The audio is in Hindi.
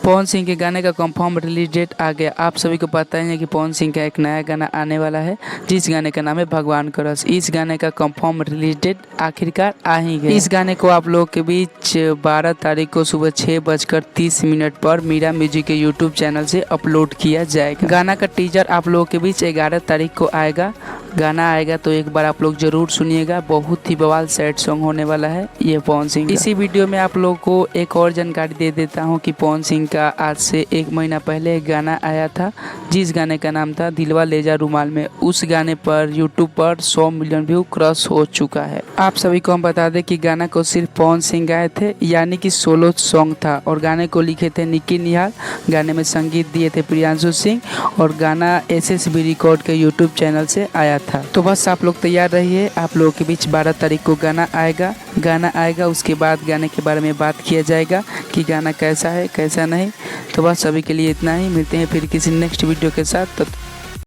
पवन सिंह के गाने का कंफर्म रिलीज डेट आ गया। आप सभी को पता ही है कि पवन सिंह का एक नया गाना आने वाला है, जिस गाने का नाम है भगवान का रस। इस गाने का कंफर्म रिलीज डेट आखिरकार आ ही गया। इस गाने को आप लोगों के बीच 12 तारीख को सुबह 6:30 पर मीरा म्यूजिक के यूट्यूब चैनल से अपलोड किया जाएगा। गाना का टीजर आप लोगों के बीच 11 तारीख को आएगा। गाना आएगा तो एक बार आप लोग जरूर सुनिएगा। बहुत ही बवाल सैड सॉन्ग होने वाला है ये पवन सिंह का। इसी वीडियो में आप लोगों को एक और जानकारी दे देता हूँ कि पवन सिंह का आज से 1 महीना पहले एक गाना आया था, जिस गाने का नाम था दिलवा ले जा रुमाल में। उस गाने पर यूट्यूब पर 100 मिलियन व्यू क्रॉस हो चुका है। आप सभी को हम बता दें कि गाना को सिर्फ पवन सिंह गाए थे, यानी कि सोलो सॉन्ग था, और गाने को लिखे थे निकी निहाल। गाने में संगीत दिए थे प्रियांशु सिंह, और गाना SSB रिकॉर्ड के यूट्यूब चैनल से आया था। तो बस आप लोग तैयार रहिए, आप लोगों के बीच 12 तारीख को गाना आएगा। उसके बाद गाने के बारे में बात किया जाएगा कि गाना कैसा है कैसा नहीं। तो बस अभी के लिए इतना ही, मिलते हैं फिर किसी नेक्स्ट वीडियो के साथ।